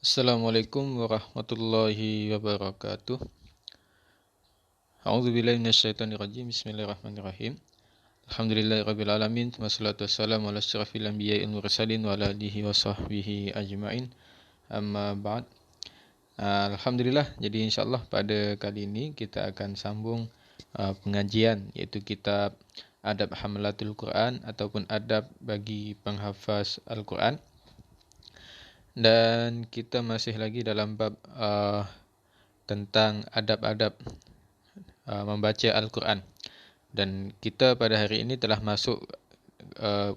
Assalamualaikum warahmatullahi wabarakatuh. A'udzubillahi minasyaitonirrajim. Bismillahirrahmanirrahim. Alhamdulillahirabbil alamin. Wassalatu wassalamu ala asyrafil anbiya'i wal mursalin wa ala alihi wa sahbihi ajma'in. Amma ba'd. Alhamdulillah. Jadi insyaallah pada kali ini kita akan sambung pengajian iaitu kitab Adab Hamalatul Quran ataupun adab bagi penghafaz Al-Quran. Dan kita masih lagi dalam bab tentang adab-adab membaca Al-Quran. Dan kita pada hari ini telah masuk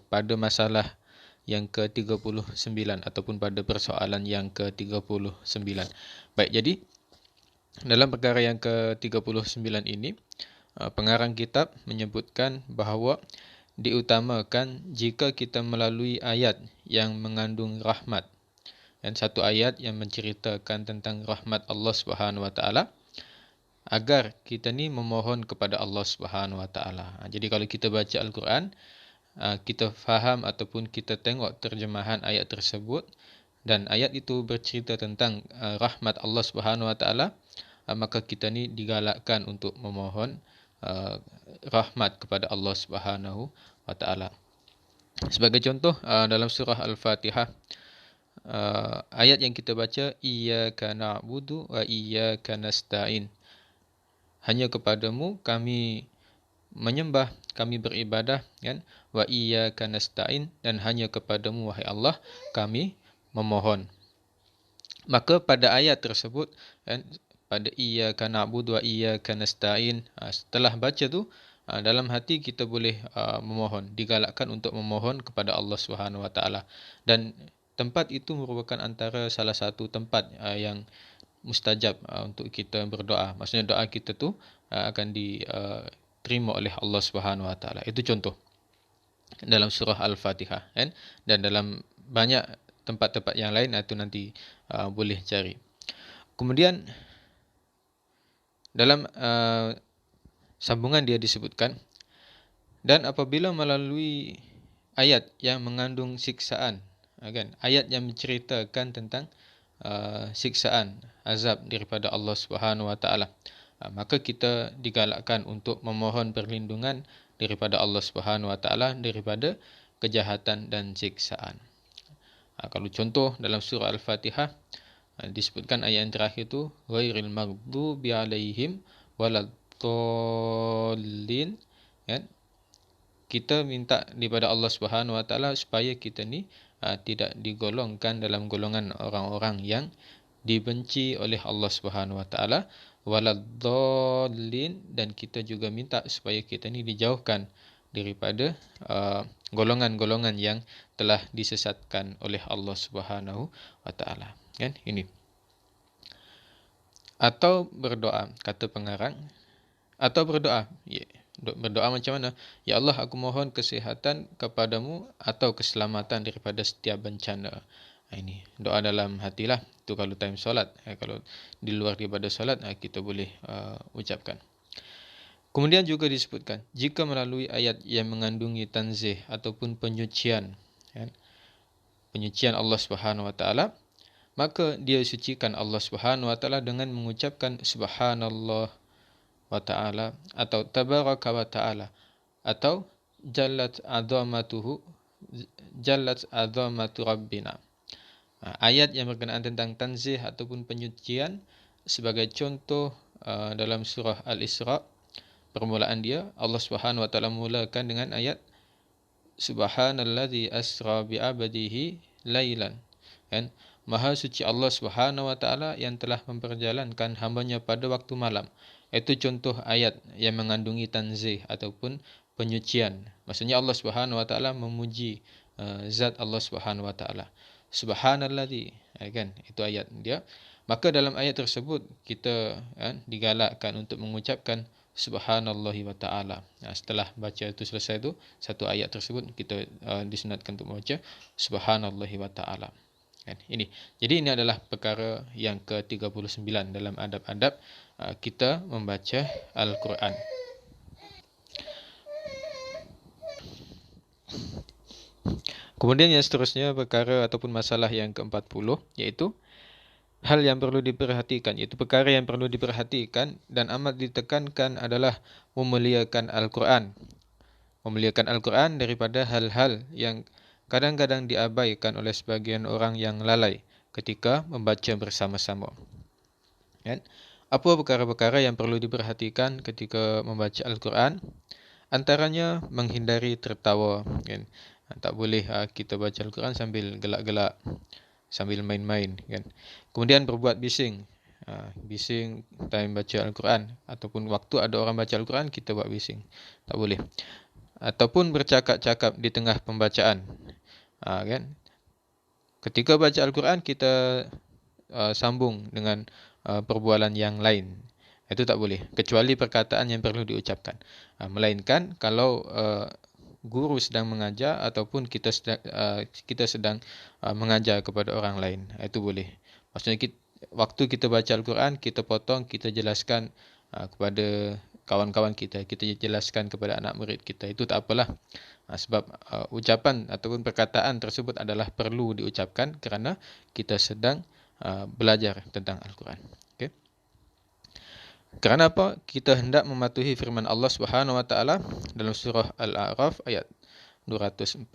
pada masalah yang ke-39 ataupun pada persoalan yang ke-39. Baik, jadi dalam perkara yang ke-39 ini, pengarang kitab menyebutkan bahawa diutamakan jika kita melalui ayat yang mengandung rahmat. Dan satu ayat yang menceritakan tentang rahmat Allah Subhanahu Wa Taala, agar kita ni memohon kepada Allah Subhanahu Wa Taala. Jadi kalau kita baca Al-Quran, kita faham ataupun kita tengok terjemahan ayat tersebut dan ayat itu bercerita tentang rahmat Allah Subhanahu Wa Taala, maka kita ni digalakkan untuk memohon rahmat kepada Allah Subhanahu Wa Taala. Sebagai contoh, dalam surah Al-Fatihah, ayat yang kita baca, iyyaka na'budu wa iyyaka nasta'in. Hanya kepadamu kami menyembah, kami beribadah, kan? Wa iyyaka nasta'in, dan hanya kepadamu wahai Allah kami memohon. Maka pada ayat tersebut, kan, pada iyyaka na'budu wa iyyaka nasta'in, setelah baca tu, dalam hati kita boleh memohon, digalakkan untuk memohon kepada Allah Subhanahu Wa Taala. Dan tempat itu merupakan antara salah satu tempat yang mustajab untuk kita berdoa. Maksudnya doa kita tu akan diterima oleh Allah Subhanahu Wa Taala. Itu contoh dalam surah Al-Fatihah, kan? Dan dalam banyak tempat-tempat yang lain itu nanti boleh cari. Kemudian dalam sambungan dia disebutkan, dan apabila melalui ayat yang mengandung siksaan, kan? Ayat yang menceritakan tentang siksaan, azab daripada Allah Subhanahu Wa Taala, maka kita digalakkan untuk memohon perlindungan daripada Allah Subhanahu Wa Taala daripada kejahatan dan siksaan. Kalau contoh dalam surah Al-Fatihah, disebutkan ayat yang terakhir tu, ghairil maghdubi alaihim waladdallin, kan? Kita minta daripada Allah Subhanahu Wa Taala supaya kita ni tidak digolongkan dalam golongan orang-orang yang dibenci oleh Allah Subhanahu Wa Taala, waladdallin, dan kita juga minta supaya kita ni dijauhkan daripada golongan-golongan yang telah disesatkan oleh Allah Subhanahu Wa Taala, kan? Ini. Atau berdoa, kata pengarang, atau berdoa, berdoa macam mana? Ya Allah, aku mohon kesihatan kepadamu atau keselamatan daripada setiap bencana. Ini doa dalam hatilah. Itu kalau time solat. Kalau di luar daripada solat, kita boleh ucapkan. Kemudian juga disebutkan, jika melalui ayat yang mengandungi tanzih ataupun penyucian, kan? Penyucian Allah Subhanahu Wa Taala, maka dia sucikan Allah Subhanahu Wa Taala dengan mengucapkan subhanallah wa ta'ala, atau tabaraka wa ta'ala, atau jallat azamatu rabbina. Ayat yang berkenaan tentang tanzih ataupun penyucian, sebagai contoh dalam surah Al-Isra, permulaan dia, Allah Subhanahu Wa Taala mulakan dengan ayat subhanallazi asra bi 'abdihi lailan, kan? Maha suci Allah Subhanahu Wa Taala yang telah memperjalankan hamba-Nya pada waktu malam. Itu contoh ayat yang mengandungi tanzih ataupun penyucian. Maksudnya Allah Subhanahu Wa Taala memuji zat Allah Subhanahu Wa Taala. Subhanallazi, kan? Itu ayat dia. Maka dalam ayat tersebut kita digalakkan untuk mengucapkan subhanallahi wa ta'ala. Setelah baca itu selesai tu, satu ayat tersebut, kita disunatkan untuk membaca subhanallahi wa ta'ala. Ini. Jadi ini adalah perkara yang ke-39 dalam adab-adab kita membaca Al-Quran. Kemudian yang seterusnya, perkara ataupun masalah yang ke-40, iaitu hal yang perlu diperhatikan, iaitu perkara yang perlu diperhatikan dan amat ditekankan adalah memuliakan Al-Quran. Memuliakan Al-Quran daripada hal-hal yang kadang-kadang diabaikan oleh sebagian orang yang lalai ketika membaca bersama-sama. Kan? Apa perkara-perkara yang perlu diperhatikan ketika membaca Al-Quran? Antaranya menghindari tertawa. Kan? Tak boleh kita baca Al-Quran sambil gelak-gelak, sambil main-main. Kan? Kemudian berbuat bising. Bising time baca Al-Quran. Ataupun waktu ada orang baca Al-Quran, kita buat bising. Tak boleh. Ataupun bercakap-cakap di tengah pembacaan. Kan? Ketika baca Al-Quran, kita sambung dengan perbualan yang lain. Itu tak boleh, kecuali perkataan yang perlu diucapkan. Melainkan kalau guru sedang mengajar ataupun kita sedang mengajar kepada orang lain, itu boleh. Maksudnya waktu kita baca Al-Quran, kita potong, kita jelaskan kepada kawan-kawan kita jelaskan kepada anak murid kita, itu tak apalah. Sebab ucapan ataupun perkataan tersebut adalah perlu diucapkan kerana kita sedang belajar tentang Al-Quran. Okay? Kerana apa? Kita hendak mematuhi firman Allah Subhanahu Wa Taala dalam surah Al-A'raf ayat 204.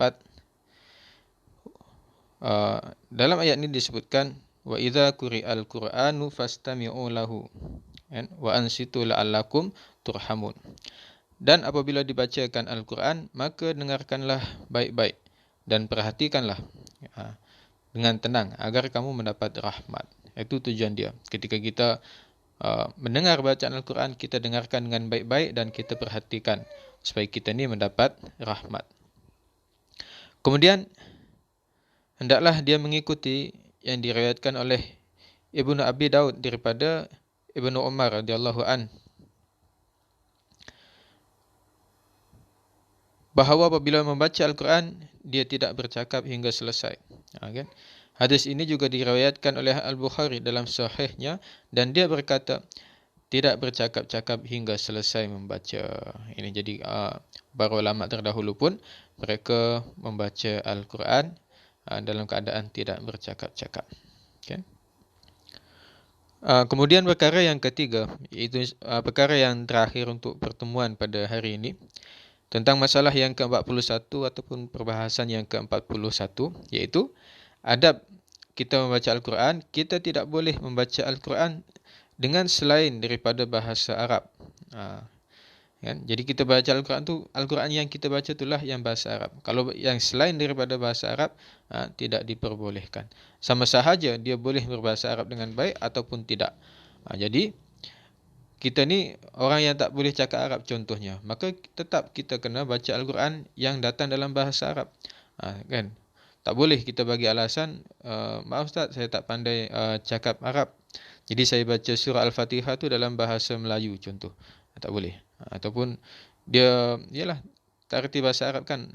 Dalam ayat ini disebutkan wa idza quri'al Qur'anu fastami'u lahu wa ansitu la'allakum turhamun. Dan apabila dibacakan Al-Quran, maka dengarkanlah baik-baik dan perhatikanlah dengan tenang agar kamu mendapat rahmat. Itu tujuan dia. Ketika kita mendengar bacaan Al-Quran, kita dengarkan dengan baik-baik dan kita perhatikan supaya kita ni mendapat rahmat. Kemudian hendaklah dia mengikuti yang diriwayatkan oleh Ibnu Abi Daud daripada Ibnu Umar radhiyallahu an, bahawa apabila membaca Al-Quran, dia tidak bercakap hingga selesai. Kan? Hadis ini juga diriwayatkan oleh Al-Bukhari dalam sahihnya dan dia berkata, tidak bercakap-cakap hingga selesai membaca. Ini jadi para ulama terdahulu pun mereka membaca Al-Quran dalam keadaan tidak bercakap-cakap. Okay? Kemudian perkara yang ketiga, iaitu perkara yang terakhir untuk pertemuan pada hari ini, tentang masalah yang ke-41 ataupun perbahasan yang ke-41, iaitu adab kita membaca Al-Quran. Kita tidak boleh membaca Al-Quran dengan selain daripada bahasa Arab. Kan? Jadi kita baca Al-Quran tu, Al-Quran yang kita baca itulah yang bahasa Arab. Kalau yang selain daripada bahasa Arab, tidak diperbolehkan. Sama sahaja dia boleh berbahasa Arab dengan baik ataupun tidak. Jadi kita ni orang yang tak boleh cakap Arab contohnya, maka tetap kita kena baca Al-Quran yang datang dalam bahasa Arab. Kan? Tak boleh kita bagi alasan, maaf Ustaz, saya tak pandai cakap Arab, jadi saya baca surah Al-Fatihah tu dalam bahasa Melayu contoh. Tak boleh. Ataupun dia tak reti bahasa Arab kan,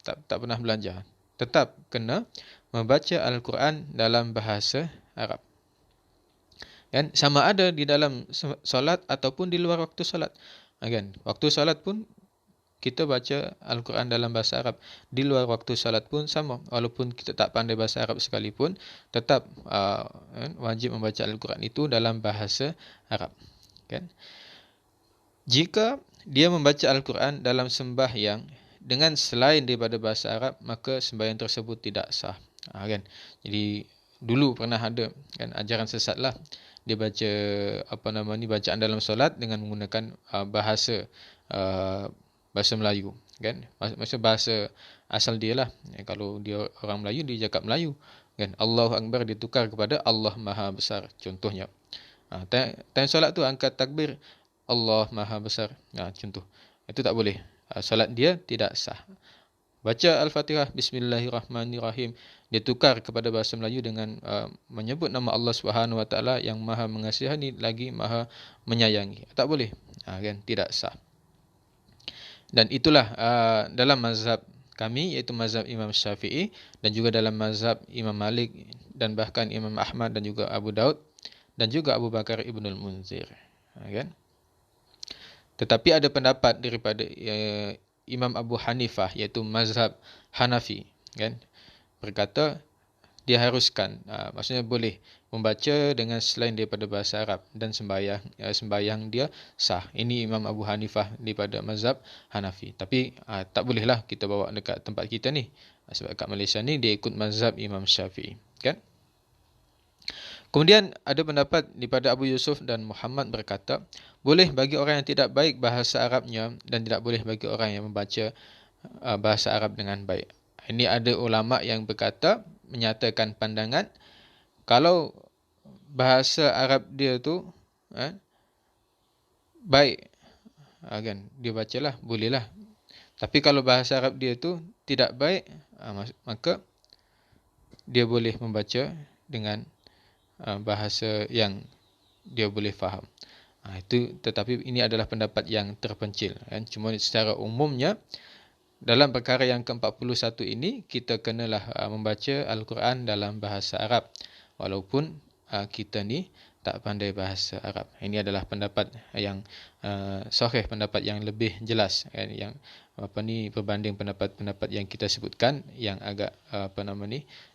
tak pernah belajar. Tetap kena membaca Al-Quran dalam bahasa Arab. Kan? Sama ada di dalam solat ataupun di luar waktu solat. Kan? Waktu solat pun kita baca Al-Quran dalam bahasa Arab. Di luar waktu salat pun sama. Walaupun kita tak pandai bahasa Arab sekalipun, tetap wajib membaca Al-Quran itu dalam bahasa Arab. Kan? Jika dia membaca Al-Quran dalam sembahyang dengan selain daripada bahasa Arab, maka sembahyang tersebut tidak sah. Kan? Jadi dulu pernah ada kan ajaran sesat lah. Dia baca bacaan dalam solat dengan menggunakan bahasa Melayu, kan? Maksud bahasa asal dia lah. Kalau dia orang Melayu, dia cakap Melayu, kan? Allahu Akbar ditukar kepada Allah Maha Besar contohnya. Time solat tu angkat takbir Allah Maha Besar. Contoh. Itu tak boleh. Solat dia tidak sah. Baca Al-Fatihah Bismillahirrahmanirrahim, dia tukar kepada bahasa Melayu dengan menyebut nama Allah Subhanahu Wa Taala yang Maha Mengasihani lagi Maha Menyayangi. Tak boleh. Kan? Tidak sah. Dan itulah dalam mazhab kami, iaitu mazhab Imam Syafi'i, dan juga dalam mazhab Imam Malik, dan bahkan Imam Ahmad dan juga Abu Daud, dan juga Abu Bakar Ibnul Munzir. Kan? Tetapi ada pendapat daripada Imam Abu Hanifah, iaitu mazhab Hanafi, kan? Berkata diharuskan, maksudnya boleh membaca dengan selain daripada bahasa Arab dan sembahyang dia sah. Ini Imam Abu Hanifah daripada mazhab Hanafi. Tapi tak bolehlah kita bawa dekat tempat kita ni. Sebab kat Malaysia ni dia ikut mazhab Imam Syafi'i, kan? Kemudian ada pendapat daripada Abu Yusuf dan Muhammad berkata, boleh bagi orang yang tidak baik bahasa Arabnya dan tidak boleh bagi orang yang membaca bahasa Arab dengan baik. Ini ada ulama yang berkata, menyatakan pandangan, kalau bahasa Arab dia tu baik, kan, dia bacalah, bolehlah. Tapi kalau bahasa Arab dia tu tidak baik, maka dia boleh membaca dengan bahasa yang dia boleh faham. Tetapi ini adalah pendapat yang terpencil, kan. Cuma secara umumnya dalam perkara yang ke-41 ini kita kenalah membaca Al-Quran dalam bahasa Arab walaupun kita ni tak pandai bahasa Arab. Ini adalah pendapat yang sahih, pendapat yang lebih jelas, kan, yang berbanding pendapat-pendapat yang kita sebutkan yang agak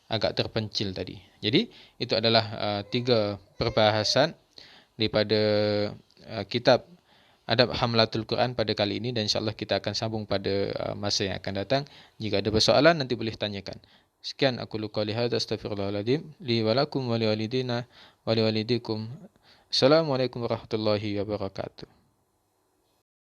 agak terpencil tadi. Jadi itu adalah 3 perbahasan daripada kitab Adab Hamlatul Quran pada kali ini, dan insya-Allah kita akan sambung pada masa yang akan datang. Jika ada persoalan nanti boleh tanyakan. Sekian aku qouli hadza, astaghfirullahaladzim li wa lakum wa liwalidina wa liwalidikum. Assalamualaikum warahmatullahi wabarakatuh.